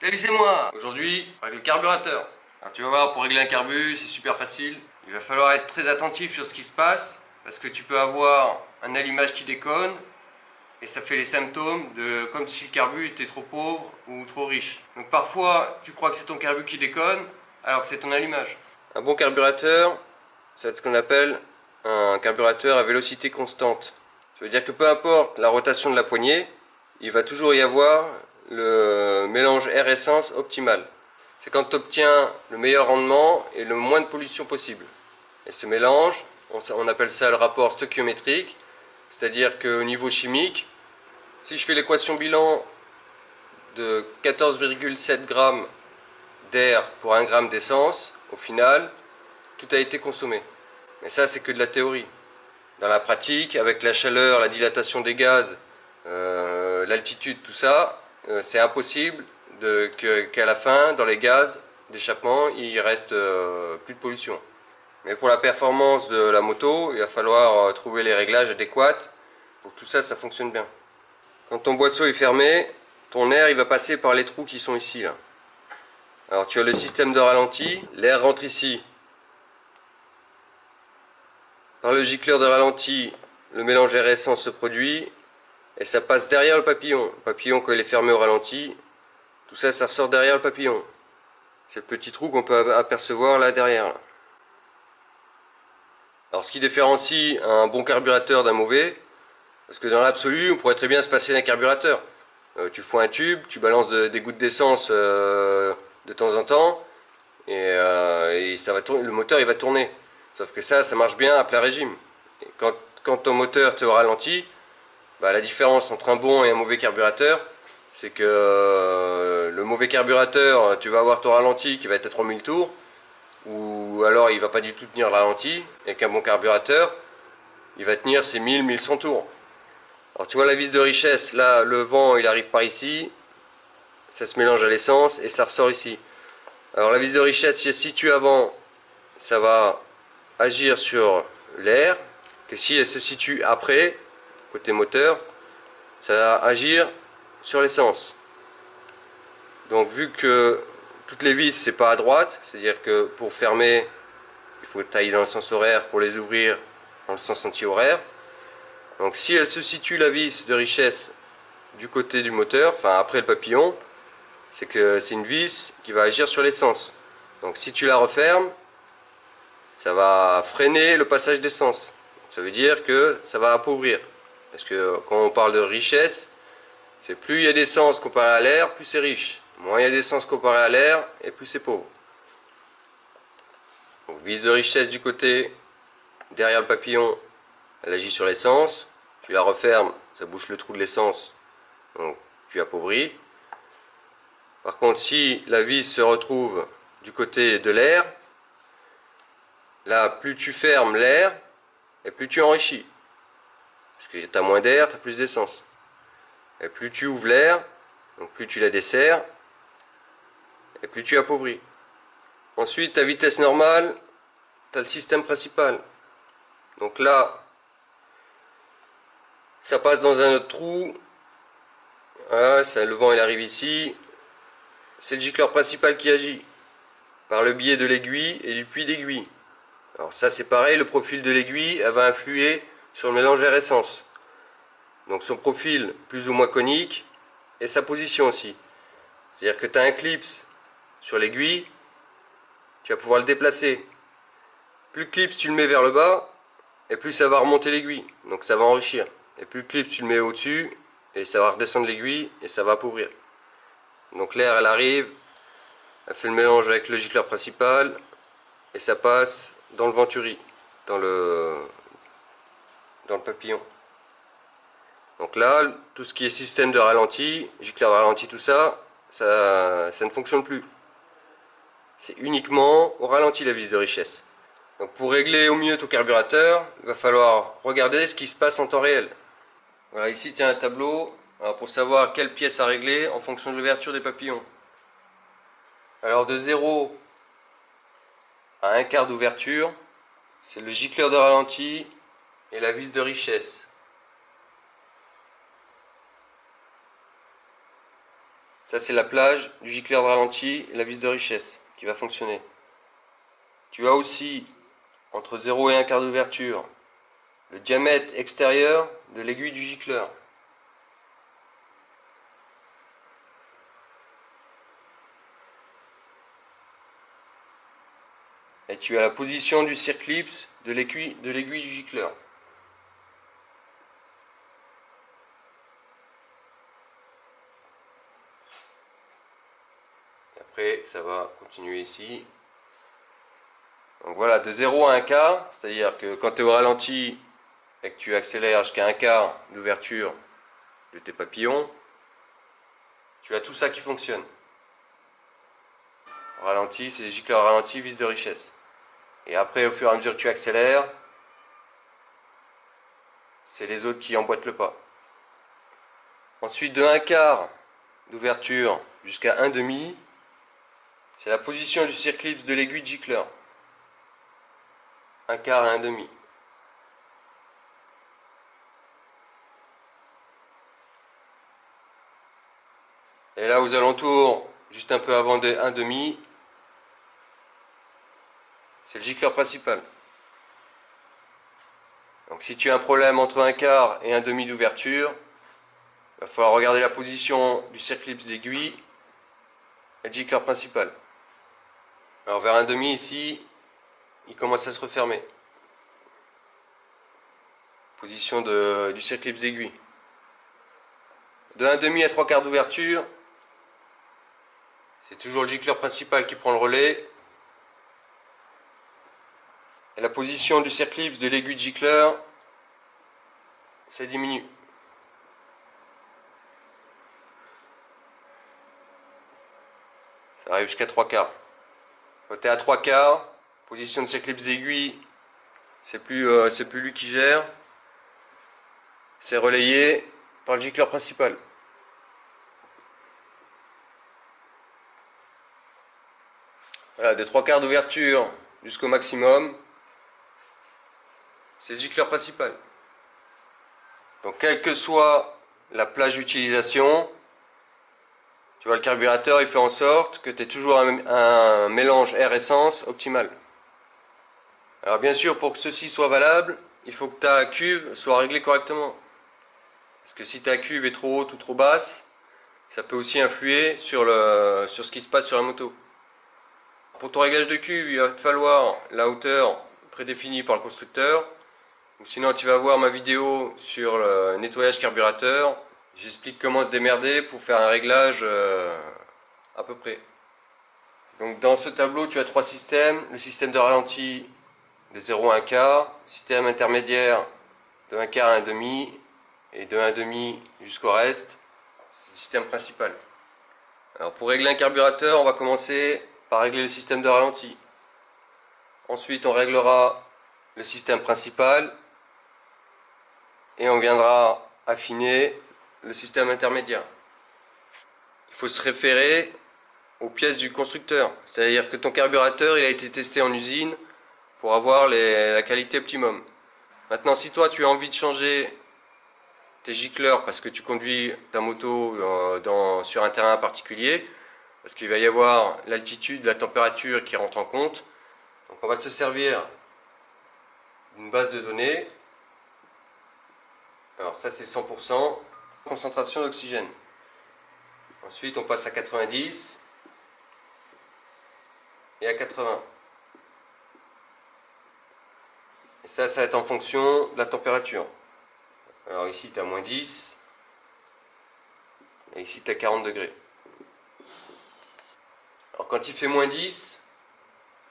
Salut, c'est moi. Aujourd'hui, on règle le carburateur. Alors tu vas voir, pour régler un carbu, c'est super facile. Il va falloir être très attentif sur ce qui se passe, parce que tu peux avoir un allumage qui déconne, et ça fait les symptômes de comme si le carbu était trop pauvre ou trop riche. Donc parfois, tu crois que c'est ton carbu qui déconne, alors que c'est ton allumage. Un bon carburateur, c'est ce qu'on appelle un carburateur à vélocité constante. Ça veut dire que peu importe la rotation de la poignée, il va toujours y avoir le mélange air-essence optimal. C'est quand tu obtiens le meilleur rendement et le moins de pollution possible. Et ce mélange, on appelle ça le rapport stoichiométrique, c'est-à-dire qu'au niveau chimique, si je fais l'équation bilan de 14,7 grammes d'air pour 1 gramme d'essence, au final, tout a été consommé. Mais ça, c'est que de la théorie. Dans la pratique, avec la chaleur, la dilatation des gaz, l'altitude, tout ça, c'est impossible qu'à la fin, dans les gaz d'échappement, il reste plus de pollution. Mais pour la performance de la moto, il va falloir trouver les réglages adéquats pour que tout ça, ça fonctionne bien. Quand ton boisseau est fermé, ton air il va passer par les trous qui sont ici là. Alors tu as le système de ralenti, l'air rentre ici. Par le gicleur de ralenti, le mélange air-essence se produit et ça passe derrière le papillon. Le papillon, quand il est fermé au ralenti, tout ça, ça ressort derrière le papillon. C'est le petit trou qu'on peut apercevoir là derrière. Alors ce qui différencie un bon carburateur d'un mauvais, parce que dans l'absolu, on pourrait très bien se passer d'un carburateur. Tu fous un tube, tu balances des gouttes d'essence de temps en temps, et ça va tourner, le moteur il va tourner. Sauf que ça marche bien à plein régime. Et quand ton moteur te ralentit, bah, la différence entre un bon et un mauvais carburateur, c'est que le mauvais carburateur, tu vas avoir ton ralenti qui va être à 3000 tours, ou alors il va pas du tout tenir le ralenti, et qu'un bon carburateur, il va tenir ses 1000-1100 tours. Alors tu vois la vis de richesse, là le vent il arrive par ici, ça se mélange à l'essence et ça ressort ici. Alors la vis de richesse, si elle se situe avant, ça va agir sur l'air, que si elle se situe après, côté moteur, ça va agir sur l'essence. Donc vu que toutes les vis c'est pas à droite, c'est-à-dire que pour fermer, il faut tailler dans le sens horaire, pour les ouvrir dans le sens anti-horaire. Donc si elle se situe la vis de richesse du côté du moteur, enfin après le papillon, c'est que c'est une vis qui va agir sur l'essence. Donc si tu la refermes, ça va freiner le passage d'essence. Ça veut dire que ça va appauvrir. Parce que quand on parle de richesse, c'est plus il y a d'essence comparé à l'air, plus c'est riche. Moins il y a d'essence comparé à l'air, et plus c'est pauvre. Donc vis de richesse du côté, derrière le papillon, elle agit sur l'essence. Tu la refermes, ça bouche le trou de l'essence, donc tu appauvris. Par contre, si la vis se retrouve du côté de l'air, là, plus tu fermes l'air, et plus tu enrichis. Parce que tu as moins d'air, tu as plus d'essence. Et plus tu ouvres l'air, donc plus tu la desserres, et plus tu appauvris. Ensuite, à vitesse normale, tu as le système principal. Donc là, ça passe dans un autre trou. Voilà, le vent il arrive ici. C'est le gicleur principal qui agit par le biais de l'aiguille et du puits d'aiguille. Alors ça c'est pareil, le profil de l'aiguille va influer sur le mélange air-essence. Donc son profil plus ou moins conique et sa position aussi. C'est-à-dire que tu as un clips sur l'aiguille, tu vas pouvoir le déplacer. Plus le clips tu le mets vers le bas, et plus ça va remonter l'aiguille, donc ça va enrichir. Et plus le clips tu le mets au-dessus, et ça va redescendre l'aiguille, et ça va appauvrir. Donc l'air elle arrive, elle fait le mélange avec le gicleur principal, et ça passe dans le venturi, dans le papillon. Donc là, tout ce qui est système de ralenti, gicleur de ralenti, tout ça, ça ne fonctionne plus. C'est uniquement au ralenti la vis de richesse. Donc pour régler au mieux ton carburateur, il va falloir regarder ce qui se passe en temps réel. Voilà, ici tu as un tableau pour savoir quelle pièce à régler en fonction de l'ouverture des papillons. Alors de 0 à 1/4 d'ouverture, c'est le gicleur de ralenti et la vis de richesse. Ça c'est la plage du gicleur de ralenti et la vis de richesse qui va fonctionner. Tu as aussi entre 0 et 1/4 d'ouverture le diamètre extérieur de l'aiguille du gicleur. Et tu as la position du circlips de l'aiguille du gicleur. Et après, ça va continuer ici. Donc voilà, de 0 à 1/4, c'est-à-dire que quand tu es au ralenti et que tu accélères jusqu'à 1/4 d'ouverture de tes papillons, tu as tout ça qui fonctionne. Ralenti, c'est gicleur ralenti, vis de richesse. Et après, au fur et à mesure que tu accélères, c'est les autres qui emboîtent le pas. Ensuite, de 1/4 d'ouverture jusqu'à 1/2, c'est la position du circlips de l'aiguille de gicleur. 1/4 et 1/2. Et là, aux alentours, juste un peu avant de 1/2, c'est le gicleur principal. Donc si tu as un problème entre 1/4 et 1/2 d'ouverture, il va falloir regarder la position du circlips d'aiguille et le gicleur principal. Alors vers 1/2 ici, il commence à se refermer. Position du circlips d'aiguille. De 1/2 à 3/4 d'ouverture, c'est toujours le gicleur principal qui prend le relais. Et la position du circlips de l'aiguille de gicleur, ça diminue. Ça arrive jusqu'à 3/4. Quand tu es à 3/4, position de circlips d'aiguille, c'est plus lui qui gère. C'est relayé par le gicleur principal. Voilà, des 3/4 d'ouverture jusqu'au maximum, c'est le gicleur principal. Donc quelle que soit la plage d'utilisation, tu vois, le carburateur il fait en sorte que tu aies toujours un mélange air-essence optimal. Alors bien sûr, pour que ceci soit valable, il faut que ta cuve soit réglée correctement. Parce que si ta cuve est trop haute ou trop basse, ça peut aussi influer sur ce qui se passe sur la moto. Pour ton réglage de cuve, il va te falloir la hauteur prédéfinie par le constructeur. Ou sinon, tu vas voir ma vidéo sur le nettoyage carburateur. J'explique comment se démerder pour faire un réglage à peu près. Donc dans ce tableau, tu as 3 systèmes. Le système de ralenti de 0 à 1/4, système intermédiaire de 1/4 à 1/2 et de 1/2 jusqu'au reste. C'est le système principal. Alors pour régler un carburateur, on va commencer par régler le système de ralenti. Ensuite, on réglera le système principal et on viendra affiner le système intermédiaire. Il faut se référer aux pièces du constructeur, c'est-à-dire que ton carburateur il a été testé en usine pour avoir la qualité optimum. Maintenant, si toi tu as envie de changer tes gicleurs parce que tu conduis ta moto sur un terrain particulier, parce qu'il va y avoir l'altitude, la température qui rentre en compte, donc on va se servir d'une base de données. Alors ça c'est 100% concentration d'oxygène. Ensuite on passe à 90 et à 80. Et ça va être en fonction de la température. Alors ici tu as moins 10 et ici tu as 40 degrés. Alors quand il fait moins 10,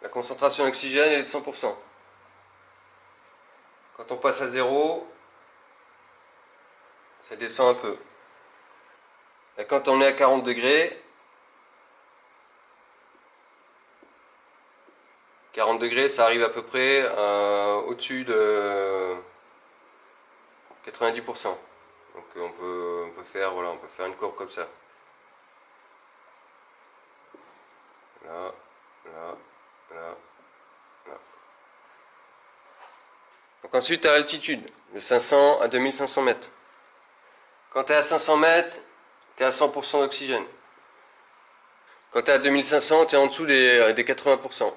la concentration d'oxygène est de 100%. Quand on passe à 0, ça descend un peu. Et quand on est à 40 degrés, 40 degrés, ça arrive à peu près au-dessus de 90%. Donc on peut faire une courbe comme ça. Là, là, là, là. Donc ensuite, à l'altitude, de 500 à 2500 mètres. Quand tu es à 500 mètres, tu es à 100% d'oxygène. Quand tu es à 2500, tu es en dessous des 80%.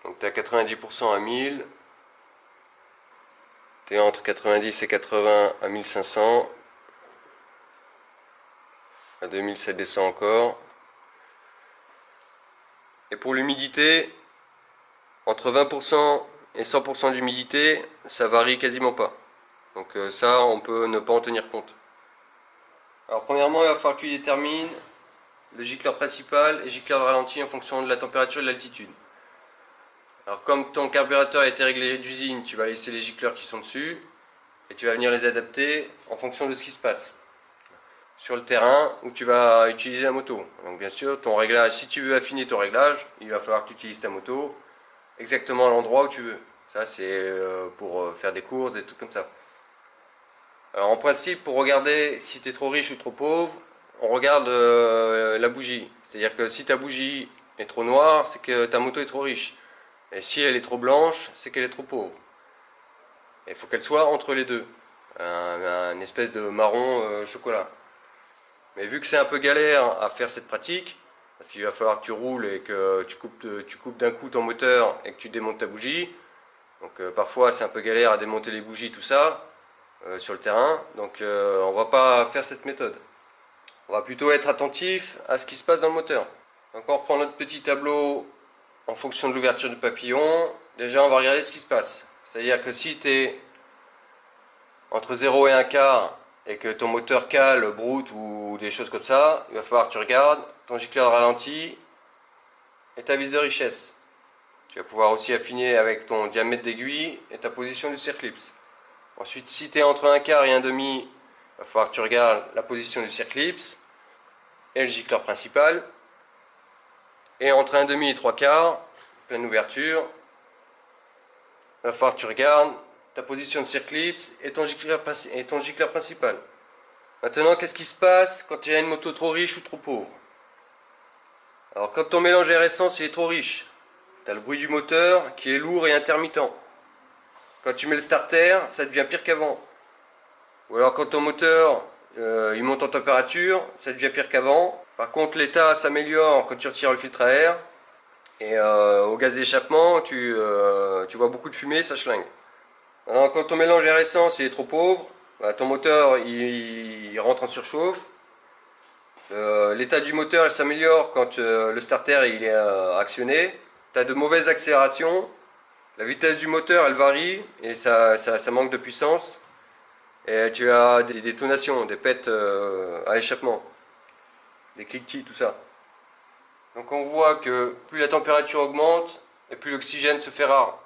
Donc tu es à 90% à 1000. Tu es entre 90 et 80 à 1500. À 2000, ça descend encore. Et pour l'humidité, entre 20% et 100% d'humidité, ça varie quasiment pas. Donc ça, on peut ne pas en tenir compte. Alors premièrement, il va falloir que tu détermines le gicleur principal et gicleur de ralenti en fonction de la température et de l'altitude. Alors comme ton carburateur a été réglé d'usine, tu vas laisser les gicleurs qui sont dessus et tu vas venir les adapter en fonction de ce qui se passe sur le terrain où tu vas utiliser la moto. Donc bien sûr, ton réglage, si tu veux affiner ton réglage, il va falloir que tu utilises ta moto exactement à l'endroit où tu veux. Ça c'est pour faire des courses, des trucs comme ça. Alors en principe, pour regarder si tu es trop riche ou trop pauvre, on regarde la bougie. C'est-à-dire que si ta bougie est trop noire, c'est que ta moto est trop riche. Et si elle est trop blanche, c'est qu'elle est trop pauvre. Il faut qu'elle soit entre les deux. Un espèce de marron chocolat. Mais vu que c'est un peu galère à faire cette pratique, parce qu'il va falloir que tu roules et que tu coupes d'un coup ton moteur et que tu démontes ta bougie, donc parfois c'est un peu galère à démonter les bougies, tout ça, sur le terrain, donc on va pas faire cette méthode. On va plutôt être attentif à ce qui se passe dans le moteur. Donc on reprend notre petit tableau en fonction de l'ouverture du papillon. Déjà on va regarder ce qui se passe. C'est-à-dire que si tu es entre 0 et 1 quart et que ton moteur cale, broute ou des choses comme ça, il va falloir que tu regardes ton gicleur de ralenti et ta vis de richesse. Tu vas pouvoir aussi affiner avec ton diamètre d'aiguille et ta position du circlips. Ensuite, si tu es entre 1 quart et 1 demi, il va falloir que tu regardes la position du circlips et le gicleur principal. Et entre 1 demi et 3 quarts, pleine ouverture, il va falloir que tu regardes ta position de circlips et ton gicleur principal. Maintenant, qu'est-ce qui se passe quand tu as une moto trop riche ou trop pauvre? Alors, quand ton mélange air-essence est trop riche, tu as le bruit du moteur qui est lourd et intermittent. Quand tu mets le starter, ça devient pire qu'avant. Ou alors quand ton moteur il monte en température, ça devient pire qu'avant. Par contre, l'état s'améliore quand tu retires le filtre à air. Et au gaz d'échappement, tu vois beaucoup de fumée, ça schlingue. Alors, quand ton mélange air-essence est trop pauvre, bah, ton moteur il rentre en surchauffe. L'état du moteur s'améliore quand le starter il est actionné. Tu as de mauvaises accélérations. La vitesse du moteur elle varie et ça manque de puissance. Et tu as des détonations, des pètes à l'échappement, des cliquetis, tout ça. Donc on voit que plus la température augmente et plus l'oxygène se fait rare.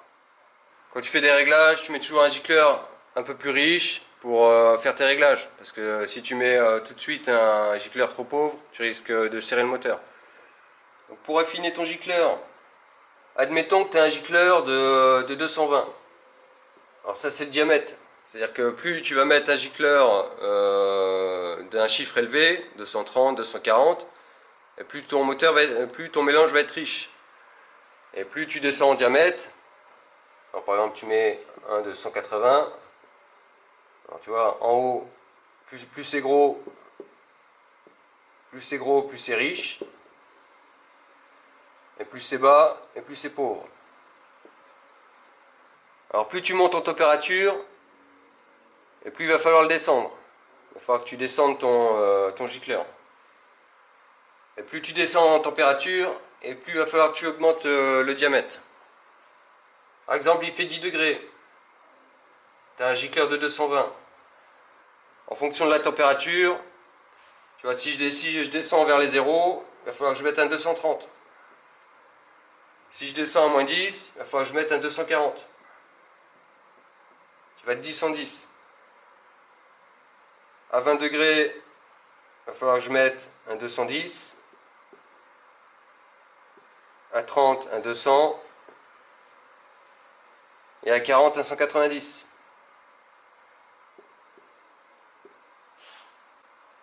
Quand tu fais des réglages, tu mets toujours un gicleur un peu plus riche pour faire tes réglages. Parce que si tu mets tout de suite un gicleur trop pauvre, tu risques de serrer le moteur. Donc pour affiner ton gicleur, admettons que tu as un gicleur de 220. Alors ça c'est le diamètre. C'est-à-dire que plus tu vas mettre un gicleur d'un chiffre élevé, 230, 240, et plus ton mélange va être riche. Et plus tu descends en diamètre, alors par exemple tu mets un de 180, alors tu vois en haut, plus c'est gros, plus c'est riche, et plus c'est bas, et plus c'est pauvre. Alors plus tu montes en température, et plus il va falloir le descendre. Il va falloir que tu descendes ton gicleur. Et plus tu descends en température, et plus il va falloir que tu augmentes le diamètre. Par exemple, il fait 10 degrés. Tu as un gicleur de 220. En fonction de la température, tu vois, si je descends vers les 0, il va falloir que je mette un 230. Si je descends à moins 10, il va falloir que je mette un 240. Tu vas être 10 en 10. À 20 degrés, il va falloir que je mette un 210. À 30, un 200. Et à 40, un 190.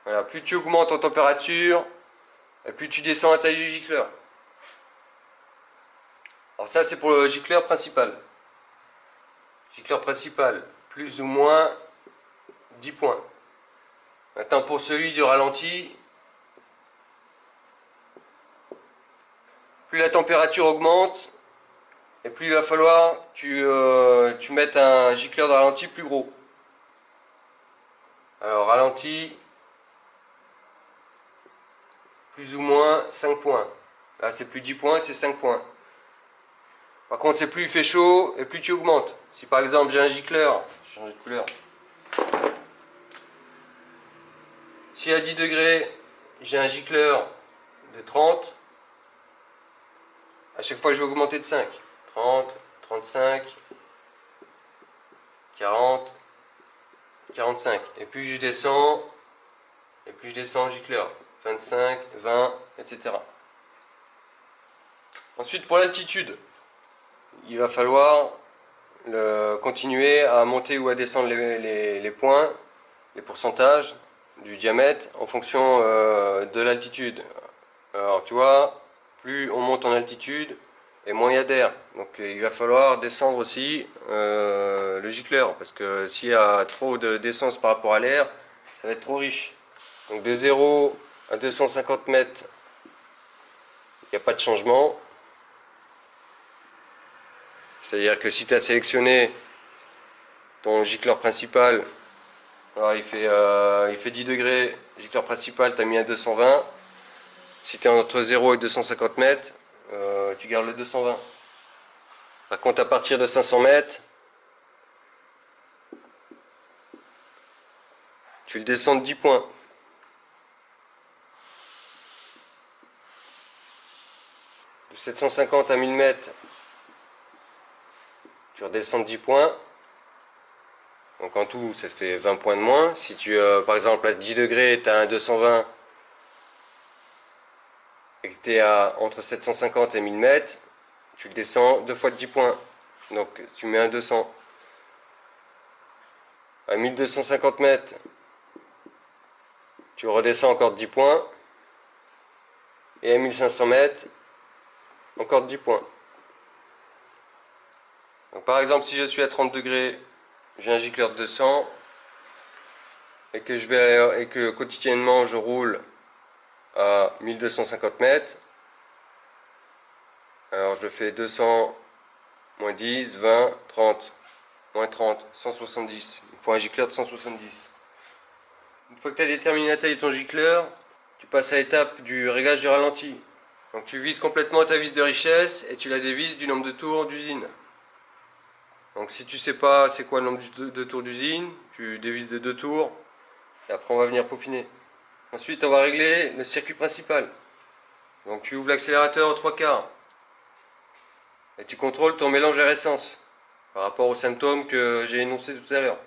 Voilà, plus tu augmentes en température, et plus tu descends la taille du gicleur. Alors ça c'est pour le gicleur principal. Gicleur principal, plus ou moins 10 points. Maintenant pour celui du ralenti, plus la température augmente, et plus il va falloir que tu mettes un gicleur de ralenti plus gros. Alors ralenti, plus ou moins 5 points. Là c'est plus 10 points, c'est 5 points. Par contre c'est plus il fait chaud et plus tu augmentes. Si par exemple j'ai un gicleur, je change de couleur. Si à 10 degrés j'ai un gicleur de 30, à chaque fois je vais augmenter de 5. 30, 35, 40, 45. Et plus je descends en gicleur. 25, 20, etc. Ensuite pour l'altitude, il va falloir continuer à monter ou à descendre les points, les pourcentages du diamètre en fonction de l'altitude. Alors tu vois, plus on monte en altitude et moins il y a d'air. Donc il va falloir descendre aussi le gicleur, parce que s'il y a trop d'essence par rapport à l'air, ça va être trop riche. Donc de 0 à 250 mètres, il n'y a pas de changement. C'est-à-dire que si tu as sélectionné ton gicleur principal, alors il fait 10 degrés, gicleur principal, tu as mis à 220. Si tu es entre 0 et 250 mètres, tu gardes le 220. Par contre, à partir de 500 mètres, tu le descends de 10 points. De 750 à 1000 mètres, tu redescends de 10 points. Donc en tout, ça fait 20 points de moins. Si tu, par exemple, à 10 degrés, tu as un 220 et que tu es entre 750 et 1000 mètres, tu le descends 2 fois de 10 points. Donc tu mets un 200. À 1250 mètres, tu redescends encore de 10 points. Et à 1500 mètres, encore de 10 points. Donc par exemple, si je suis à 30 degrés, j'ai un gicleur de 200 et que quotidiennement je roule à 1250 mètres, alors je fais 200 moins 10, 20, 30, moins 30, 170. Il faut un gicleur de 170. Une fois que tu as déterminé la taille de ton gicleur, tu passes à l'étape du réglage du ralenti. Donc tu vises complètement ta vis de richesse et tu la dévises du nombre de tours d'usine. Donc si tu sais pas c'est quoi le nombre de tours d'usine, tu dévises de 2 tours et après on va venir peaufiner. Ensuite on va régler le circuit principal. Donc tu ouvres l'accélérateur aux 3/4 et tu contrôles ton mélange air essence par rapport aux symptômes que j'ai énoncés tout à l'heure.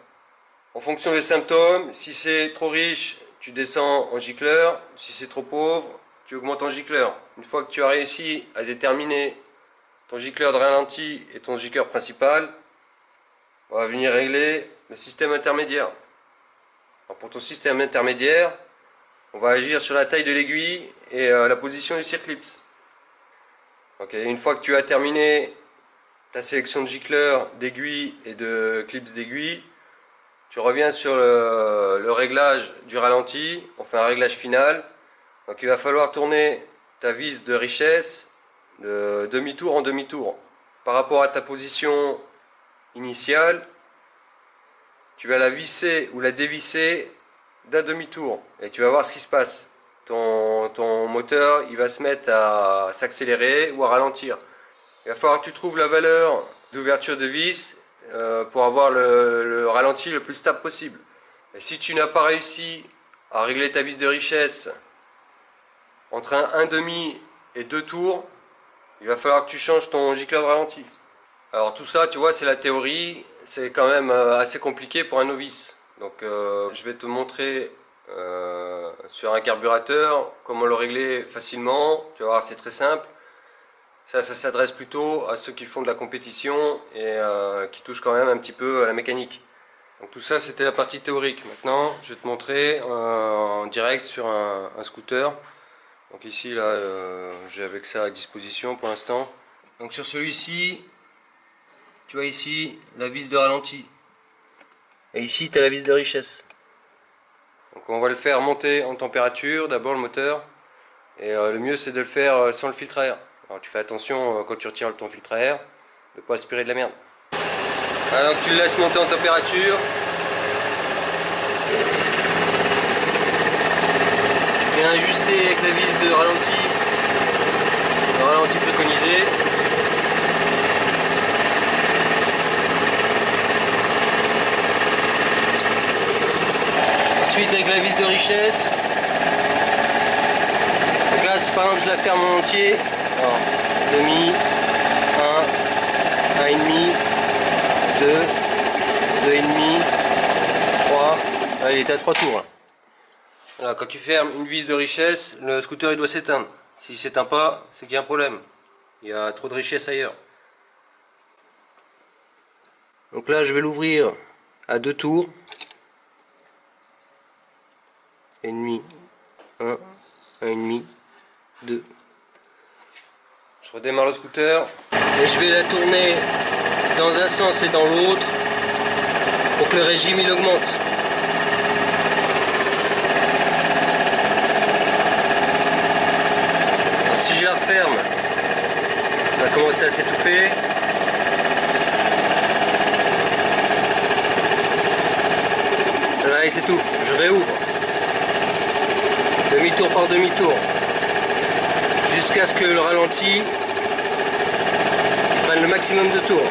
En fonction des symptômes, si c'est trop riche, tu descends en gicleur, si c'est trop pauvre, tu augmentes en gicleur. Une fois que tu as réussi à déterminer ton gicleur de ralenti et ton gicleur principal, on va venir régler le système intermédiaire. Alors pour ton système intermédiaire, on va agir sur la taille de l'aiguille et la position du circlipse. Okay, une fois que tu as terminé ta sélection de gicleurs, d'aiguilles et de clips d'aiguilles, tu reviens sur le réglage du ralenti, on fait un réglage final. Donc il va falloir tourner ta vis de richesse de demi-tour en demi-tour. Par rapport à ta position initiale, tu vas la visser ou la dévisser d'un demi-tour et tu vas voir ce qui se passe. Ton moteur il va se mettre à s'accélérer ou à ralentir. Il va falloir que tu trouves la valeur d'ouverture de vis pour avoir le ralenti le plus stable possible. Et si tu n'as pas réussi à régler ta vis de richesse entre un demi et 2 tours, il va falloir que tu changes ton gicleur de ralenti. Alors tout ça, tu vois, c'est la théorie, c'est quand même assez compliqué pour un novice. Donc je vais te montrer sur un carburateur comment le régler facilement. Tu vas voir, c'est très simple. Ça s'adresse plutôt à ceux qui font de la compétition et qui touchent quand même un petit peu à la mécanique. Donc tout ça, c'était la partie théorique. Maintenant, je vais te montrer en direct sur un scooter. Donc ici, là, j'ai avec ça à disposition pour l'instant. Donc sur celui-ci, tu vois ici la vis de ralenti. Et ici, tu as la vis de richesse. Donc on va le faire monter en température, d'abord le moteur. Et le mieux c'est de le faire sans le filtre à air. Alors tu fais attention quand tu retires ton filtre à air, de ne pas aspirer de la merde. Alors tu le laisses monter en température. Bien ajuster avec la vis de ralenti, le ralenti préconisé. Ensuite avec la vis de richesse. Donc là si par exemple je la ferme en entier, alors, demi, 1, 1,5, 2, 2,5, 3, là, il est à 3 tours là. Voilà, quand tu fermes une vis de richesse, le scooter il doit s'éteindre. S'il ne s'éteint pas, c'est qu'il y a un problème. Il y a trop de richesse ailleurs. Donc là je vais l'ouvrir à 2 tours. Et demi, 1, 1,5, 2. Je redémarre le scooter et je vais la tourner dans un sens et dans l'autre pour que le régime il augmente. Alors, si je la referme, elle va commencer à s'étouffer. Là il s'étouffe, je réouvre. Demi-tour par demi-tour. Jusqu'à ce que le ralenti prenne le maximum de tours.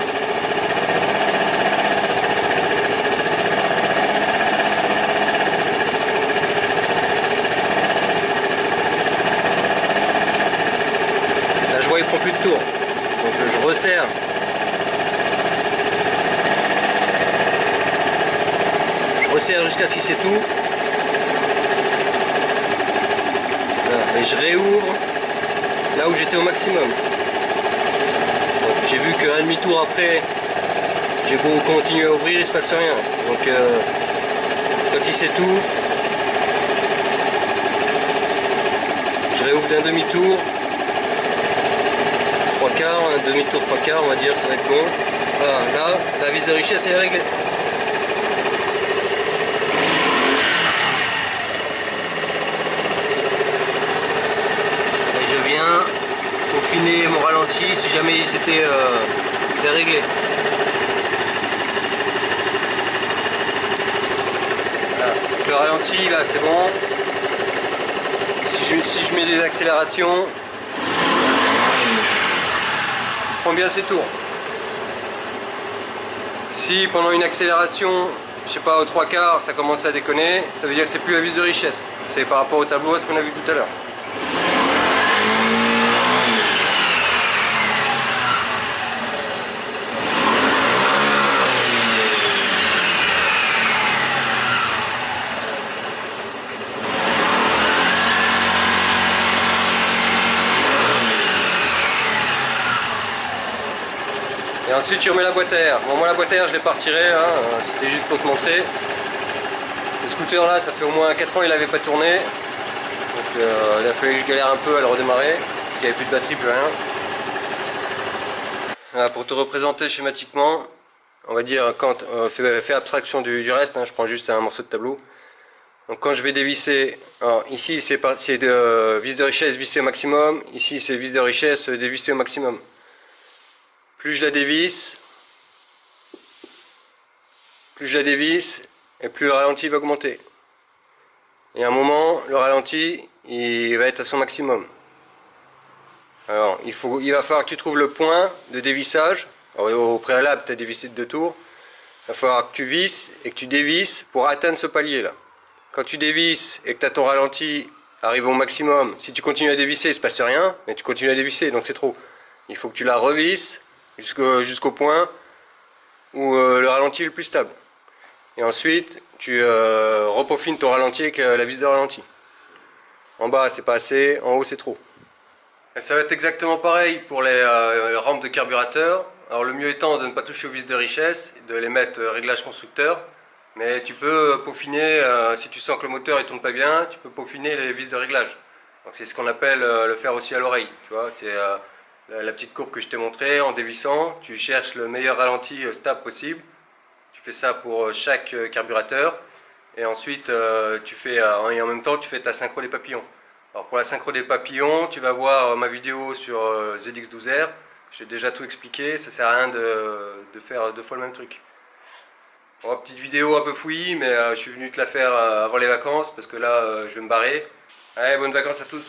Là je vois il prend plus de tours. Donc je resserre. Je resserre jusqu'à ce qu'il s'étouffe. Et je réouvre là où j'étais au maximum. J'ai vu qu'un demi-tour après, j'ai beau continuer à ouvrir, il se passe rien. Donc quand il s'étouffe, je réouvre d'un demi-tour, 3 quarts, un demi-tour 3 quarts, on va dire, ça va être bon. Voilà, là, la vis de richesse est réglée. Peaufiner mon ralenti si jamais il s'était déréglé. Voilà. Le ralenti là c'est bon. Si je mets des accélérations, je prends bien ses tours. Si pendant une accélération, je sais pas, aux 3 quarts ça commence à déconner, ça veut dire que c'est plus la vis de richesse. C'est par rapport au tableau à ce qu'on a vu tout à l'heure. Et ensuite tu remets la boîte à air. Bon, moi la boîte à air je l'ai pas retirée, hein, c'était juste pour te montrer. Le scooter là ça fait au moins 4 ans il n'avait pas tourné. Donc il a fallu que je galère un peu à le redémarrer, parce qu'il n'y avait plus de batterie, plus rien. Voilà, pour te représenter schématiquement, on va dire quand fais abstraction du reste, hein, je prends juste un morceau de tableau. Donc quand je vais dévisser, alors ici c'est de vis de richesse vissée au maximum, ici c'est vis de richesse dévissée au maximum. Plus je la dévisse, et plus le ralenti va augmenter. Et à un moment, le ralenti, il va être à son maximum. Alors, il va falloir que tu trouves le point de dévissage. Alors, au préalable, tu as dévissé de 2 tours. Il va falloir que tu visses et que tu dévisses pour atteindre ce palier-là. Quand tu dévisses et que tu as ton ralenti arrivé au maximum, si tu continues à dévisser, il ne se passe rien, mais tu continues à dévisser, donc c'est trop. Il faut que tu la revisses jusqu'au point où le ralenti est le plus stable. Et ensuite, tu repeaufines ton ralenti avec la vis de ralenti. En bas, c'est pas assez, en haut, c'est trop. Et ça va être exactement pareil pour les rampes de carburateur. Alors le mieux étant de ne pas toucher aux vis de richesse, de les mettre réglage constructeur. Mais tu peux peaufiner, si tu sens que le moteur ne tourne pas bien, tu peux peaufiner les vis de réglage. Donc c'est ce qu'on appelle le faire aussi à l'oreille. Tu vois, c'est la petite courbe que je t'ai montrée en dévissant. Tu cherches le meilleur ralenti stable possible. Tu fais ça pour chaque carburateur. Et ensuite, et en même temps, tu fais ta synchro des papillons. Alors pour la synchro des papillons, tu vas voir ma vidéo sur ZX12R. J'ai déjà tout expliqué, ça sert à rien de faire deux fois le même truc. Bon, petite vidéo un peu fouillis, mais je suis venu te la faire avant les vacances parce que là, je vais me barrer. Allez, bonnes vacances à tous!